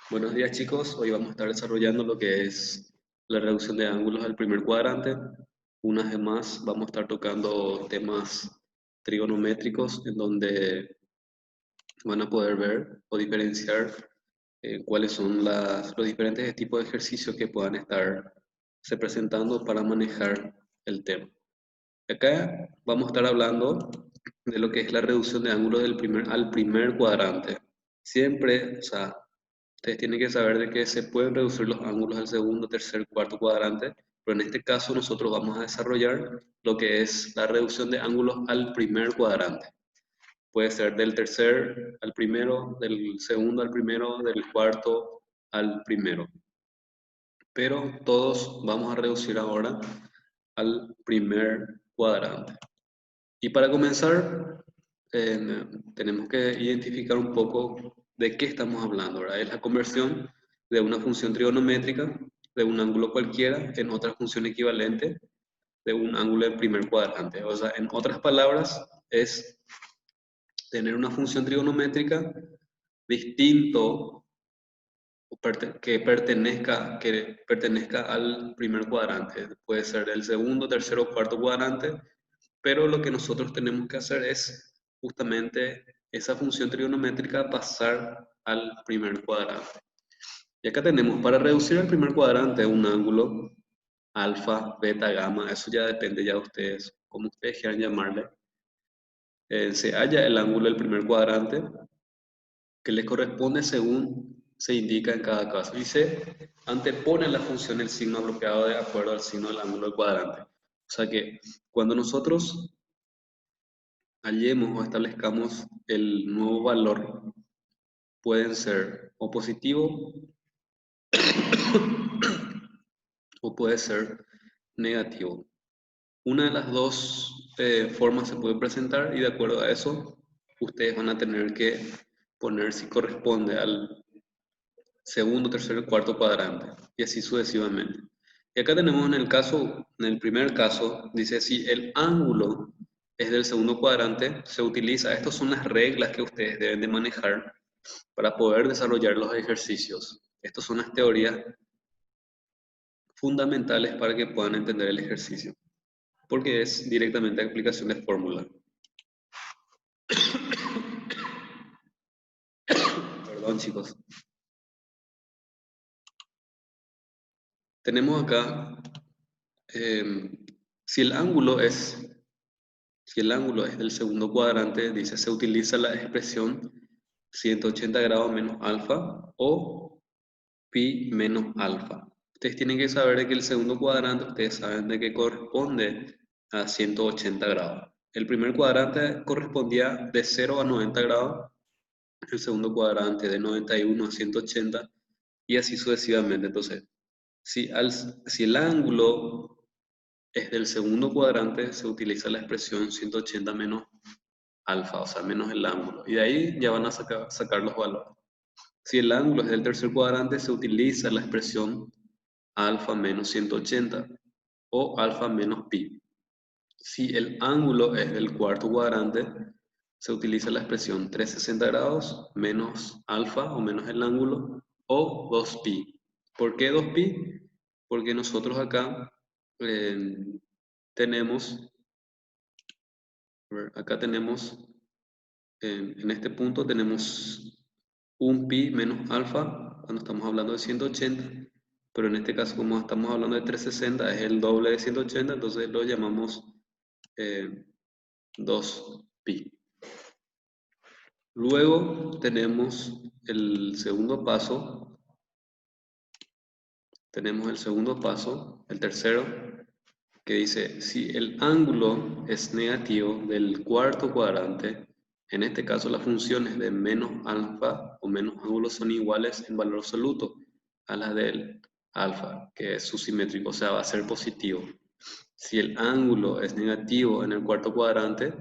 Buenos días chicos, hoy vamos a estar desarrollando lo que es la reducción de ángulos al primer cuadrante. Una vez más vamos a estar tocando temas trigonométricos en donde van a poder ver o diferenciar cuáles son los diferentes tipos de ejercicios que puedan estar se presentando para manejar el tema. Acá vamos a estar hablando de lo que es la reducción de ángulos al primer cuadrante. Siempre, o sea, ustedes tienen que saber de que se pueden reducir los ángulos al segundo, tercer, cuarto cuadrante, pero en este caso nosotros vamos a desarrollar lo que es la reducción de ángulos al primer cuadrante. Puede ser del tercer al primero, del segundo al primero, del cuarto al primero. Pero todos vamos a reducir ahora al primer cuadrante. Y para comenzar, tenemos que identificar un poco de qué estamos hablando, ¿verdad? Es la conversión de una función trigonométrica de un ángulo cualquiera en otra función equivalente de un ángulo del primer cuadrante. O sea, en otras palabras, es tener una función trigonométrica distinto que pertenezca al primer cuadrante. Puede ser el segundo, tercero o cuarto cuadrante, pero lo que nosotros tenemos que hacer es justamente esa función trigonométrica pasar al primer cuadrante. Y acá tenemos, para reducir al primer cuadrante un ángulo, alfa, beta, gamma, eso ya depende ya de ustedes, como ustedes quieran llamarle. Se halla el ángulo del primer cuadrante que le corresponde según se indica en cada caso. Y se antepone la función el signo bloqueado de acuerdo al signo del ángulo del cuadrante. O sea que cuando nosotros hallemos o establezcamos el nuevo valor, pueden ser o positivo o puede ser negativo. Una de las dos formas se puede presentar y de acuerdo a eso, ustedes van a tener que poner si corresponde al segundo, tercero y cuarto cuadrante, y así sucesivamente. Y acá tenemos en el primer caso, dice si el ángulo es del segundo cuadrante, se utiliza, estas son las reglas que ustedes deben de manejar para poder desarrollar los ejercicios. Estas son las teorías fundamentales para que puedan entender el ejercicio, porque es directamente aplicación de fórmula. Perdón, chicos. Tenemos acá, eh, si el ángulo es Si el ángulo es del segundo cuadrante, dice, se utiliza la expresión 180 grados menos alfa o pi menos alfa. Ustedes tienen que saber de que el segundo cuadrante, ustedes saben de que corresponde a 180 grados. El primer cuadrante correspondía de 0 a 90 grados, el segundo cuadrante de 91 a 180 y así sucesivamente. Entonces, si el ángulo es del segundo cuadrante, se utiliza la expresión 180 menos alfa, o sea, menos el ángulo. Y de ahí ya van a sacar los valores. Si el ángulo es del tercer cuadrante, se utiliza la expresión alfa menos 180 o alfa menos pi. Si el ángulo es del cuarto cuadrante, se utiliza la expresión 360 grados menos alfa o menos el ángulo o 2pi. ¿Por qué 2pi? Porque nosotros acá eh, tenemos, acá tenemos en este punto tenemos un pi menos alfa cuando estamos hablando de 180, pero en este caso como estamos hablando de 360 es el doble de 180, entonces lo llamamos 2pi. Luego tenemos el segundo paso, el tercero, que dice, si el ángulo es negativo del cuarto cuadrante, en este caso las funciones de menos alfa o menos ángulo son iguales en valor absoluto a las del alfa, que es su simétrico, o sea, va a ser positivo. Si el ángulo es negativo en el cuarto cuadrante,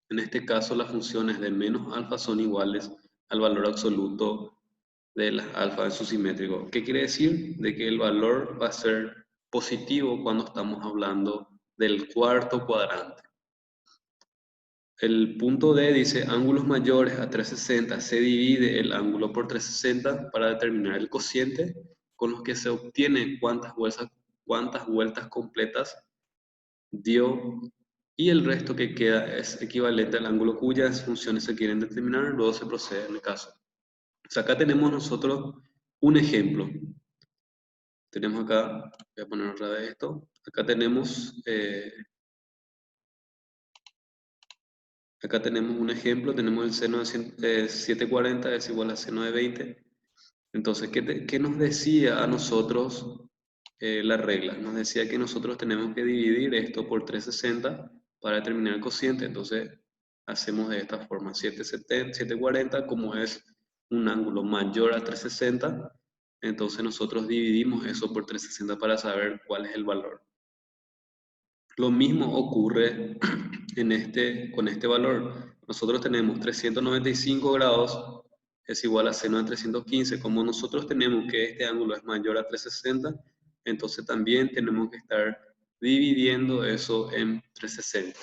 en este caso las funciones de menos alfa son iguales al valor absoluto de las alfa en su simétrico. ¿Qué quiere decir? De que el valor va a ser positivo cuando estamos hablando del cuarto cuadrante. El punto D dice, ángulos mayores a 360 se divide el ángulo por 360 para determinar el cociente con los que se obtiene cuántas vueltas completas dio y el resto que queda es equivalente al ángulo cuyas funciones se quieren determinar, luego se procede en el caso. O sea, acá tenemos nosotros un ejemplo. Tenemos acá, voy a poner otra vez esto, acá tenemos un ejemplo, tenemos el seno de 740 es igual a seno de 20. Entonces, ¿qué nos decía a nosotros la regla? Nos decía que nosotros tenemos que dividir esto por 360 para determinar el cociente. Entonces, hacemos de esta forma. 740, como es un ángulo mayor a 360, entonces nosotros dividimos eso por 360 para saber cuál es el valor. Lo mismo ocurre con este valor. Nosotros tenemos 395 grados es igual a seno de 315. Como nosotros tenemos que este ángulo es mayor a 360, entonces también tenemos que estar dividiendo eso en 360.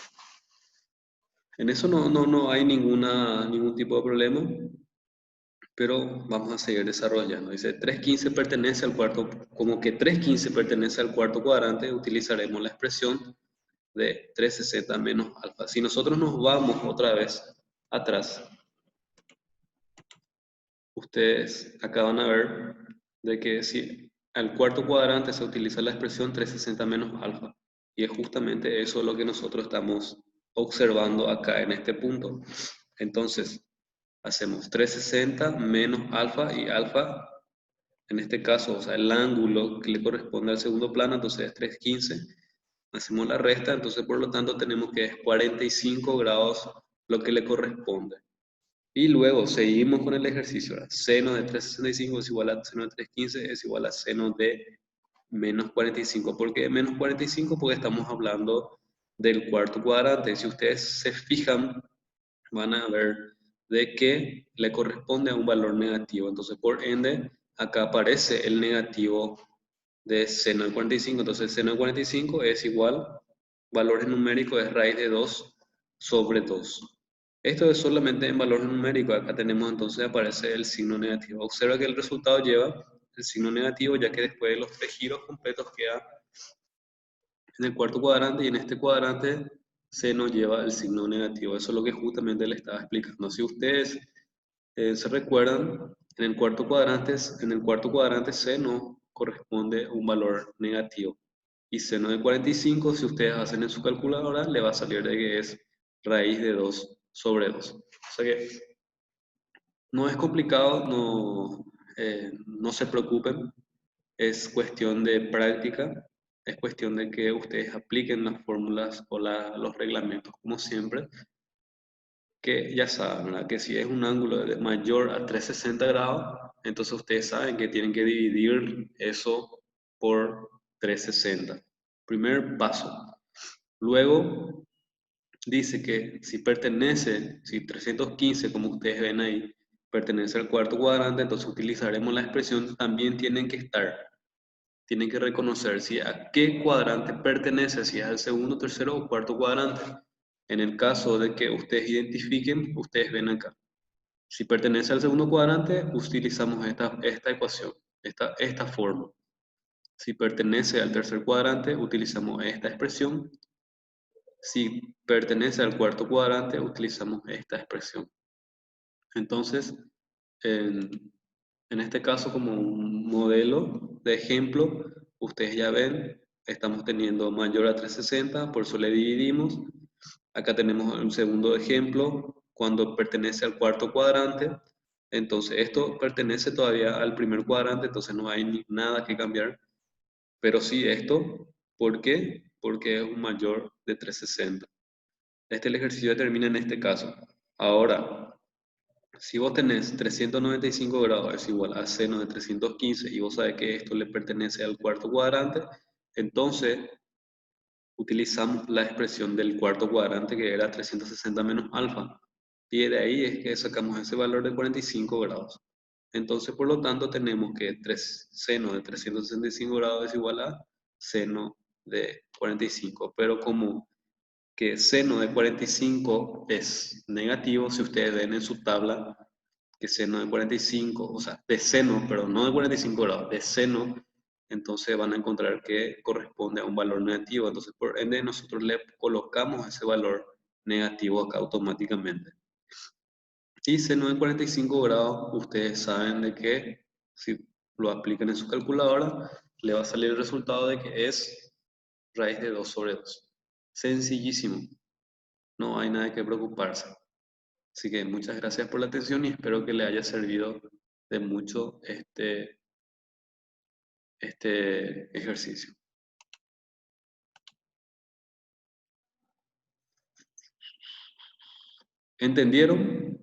En eso no hay ningún tipo de problema, pero vamos a seguir desarrollando. Dice 315 pertenece al cuarto, como que 315 pertenece al cuarto cuadrante, utilizaremos la expresión de 360 menos alfa. Si nosotros nos vamos otra vez atrás, ustedes acá van a ver de que si al cuarto cuadrante se utiliza la expresión 360 menos alfa. Y es justamente eso lo que nosotros estamos observando acá en este punto. Entonces, hacemos 360 menos alfa y alfa, en este caso, o sea, el ángulo que le corresponde al segundo plano, entonces es 315. Hacemos la resta, entonces por lo tanto tenemos que es 45 grados lo que le corresponde. Y luego seguimos con el ejercicio. Ahora, seno de 365 es igual a seno de 315 es igual a seno de menos 45. ¿Por qué menos 45? Porque estamos hablando del cuarto cuadrante. Si ustedes se fijan, van a ver de que le corresponde a un valor negativo. Entonces, por ende, acá aparece el negativo de seno de 45. Entonces, seno de 45 es igual, valores numéricos es raíz de 2 sobre 2. Esto es solamente en valores numéricos. Acá tenemos entonces aparece el signo negativo. Observa que el resultado lleva el signo negativo, ya que después de los 3 giros completos queda en el cuarto cuadrante y en este cuadrante se nos lleva el signo negativo. Eso es lo que justamente le estaba explicando. Si ustedes se recuerdan, en el cuarto cuadrante seno corresponde un valor negativo. Y seno de 45, si ustedes hacen en su calculadora, le va a salir de que es raíz de 2 sobre 2. O sea que no es complicado, no se preocupen, es cuestión de práctica, es cuestión de que ustedes apliquen las fórmulas o los reglamentos, como siempre, que ya saben, ¿verdad? Que si es un ángulo mayor a 360 grados, entonces ustedes saben que tienen que dividir eso por 360. Primer paso. Luego dice que si 315, como ustedes ven ahí, pertenece al cuarto cuadrante, entonces utilizaremos la expresión también tienen que estar. Tienen que reconocer si a qué cuadrante pertenece, si es al segundo, tercero o cuarto cuadrante. En el caso de que ustedes identifiquen, ustedes ven acá. Si pertenece al segundo cuadrante, utilizamos esta ecuación, esta forma. Si pertenece al tercer cuadrante, utilizamos esta expresión. Si pertenece al cuarto cuadrante, utilizamos esta expresión. Entonces, en este caso, como un modelo de ejemplo, ustedes ya ven, estamos teniendo mayor a 360, por eso le dividimos. Acá tenemos un segundo ejemplo, cuando pertenece al cuarto cuadrante. Entonces, esto pertenece todavía al primer cuadrante, entonces no hay nada que cambiar. Pero sí esto, ¿por qué? Porque es un mayor de 360. Este el ejercicio termina en este caso. Ahora, si vos tenés 395 grados es igual a seno de 315 y vos sabés que esto le pertenece al cuarto cuadrante, entonces utilizamos la expresión del cuarto cuadrante que era 360 menos alfa. Y de ahí es que sacamos ese valor de 45 grados. Entonces, por lo tanto, tenemos que seno de 365 grados es igual a seno de 45. Pero como que seno de 45 es negativo. Si ustedes ven en su tabla que seno de 45, o sea, de seno, pero no de 45 grados, de seno, entonces van a encontrar que corresponde a un valor negativo. Entonces, por ende, nosotros le colocamos ese valor negativo acá automáticamente. Y seno de 45 grados, ustedes saben de que si lo aplican en su calculadora, le va a salir el resultado de que es raíz de 2 sobre 2. Sencillísimo, no hay nada que preocuparse. Así que muchas gracias por la atención y espero que le haya servido de mucho este ejercicio. ¿Entendieron?